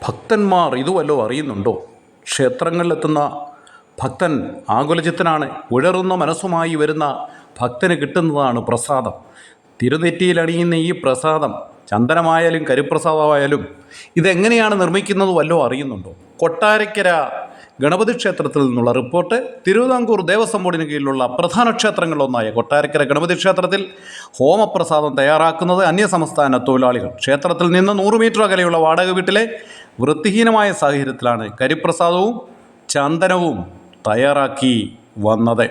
ഭക്തന്മാർ ഇതുവല്ലോ അറിയുന്നുണ്ടോ? ക്ഷേത്രങ്ങളിലെത്തുന്ന ഭക്തൻ ആകുലചിത്തനാണ്. ഉഴറുന്ന മനസ്സുമായി വരുന്ന ഭക്തന് കിട്ടുന്നതാണ് പ്രസാദം. തിരുനെറ്റിയിലണിയുന്ന ഈ പ്രസാദം ചന്ദനമായാലും കരിപ്രസാദമായാലും ഇതെങ്ങനെയാണ് നിർമ്മിക്കുന്നത് വല്ലോ അറിയുന്നുണ്ടോ? കൊട്ടാരക്കര ഗണപതി ക്ഷേത്രത്തിൽ നിന്നുള്ള റിപ്പോർട്ട്. തിരുവിതാംകൂർ ദേവസ്വം ബോർഡിന് കീഴിലുള്ള പ്രധാന ക്ഷേത്രങ്ങളിലൊന്നായ കൊട്ടാരക്കര ഗണപതി ക്ഷേത്രത്തിൽ ഹോമപ്രസാദം തയ്യാറാക്കുന്നത് അന്യസംസ്ഥാന തൊഴിലാളികൾ. ക്ഷേത്രത്തിൽ നിന്ന് 100 മീറ്റർ അകലെയുള്ള വാടക വീട്ടിലെ വൃത്തിഹീനമായ സാഹചര്യത്തിലാണ് കരിപ്രസാദവും ചന്ദനവും തയ്യാറാക്കി വന്നത്.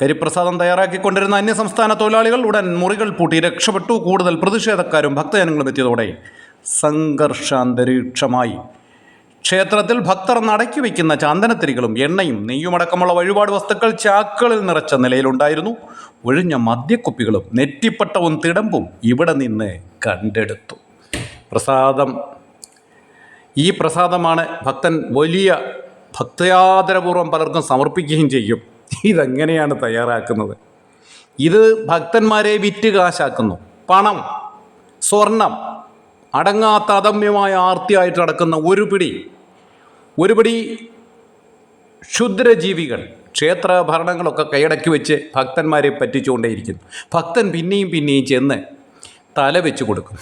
കരിപ്രസാദം തയ്യാറാക്കിക്കൊണ്ടിരുന്ന അന്യസംസ്ഥാന തൊഴിലാളികൾ ഉടൻ മുറികൾ പൂട്ടി രക്ഷപ്പെട്ടു. കൂടുതൽ പ്രതിഷേധക്കാരും ഭക്തജനങ്ങളും എത്തിയതോടെ സംഘർഷാന്തരീക്ഷമായി. ക്ഷേത്രത്തിൽ ഭക്തർ നടക്കി വയ്ക്കുന്ന ചന്ദനത്തിരികളും എണ്ണയും നെയ്യുമടക്കമുള്ള വഴിപാട് വസ്തുക്കൾ ചാക്കുകളിൽ നിറച്ച നിലയിലുണ്ടായിരുന്നു. ഒഴിഞ്ഞ മദ്യക്കുപ്പികളും നെറ്റിപ്പട്ടവും തിടമ്പും ഇവിടെ നിന്ന് കണ്ടെടുത്തു. ഈ പ്രസാദമാണ് ഭക്തൻ വലിയ ഭക്തയാദരപൂർവ്വം പലർക്കും സമർപ്പിക്കുകയും ചെയ്യും. ഇതെങ്ങനെയാണ് തയ്യാറാക്കുന്നത്? ഇത് ഭക്തന്മാരെ വിറ്റ് കാശാക്കുന്നു. പണം, സ്വർണം, അടങ്ങാത്ത അദമ്യമായ ആർത്തിയായിട്ട് നടക്കുന്ന ഒരു പിടി ക്ഷുദ്രജീവികൾ ക്ഷേത്ര ഭരണങ്ങളൊക്കെ കൈയടക്കി വെച്ച് ഭക്തന്മാരെ പറ്റിച്ചുകൊണ്ടേയിരിക്കുന്നു. ഭക്തൻ പിന്നെയും ചെന്ന് തല വെച്ച് കൊടുക്കും.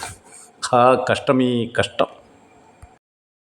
കഷ്ടമീ കഷ്ടം.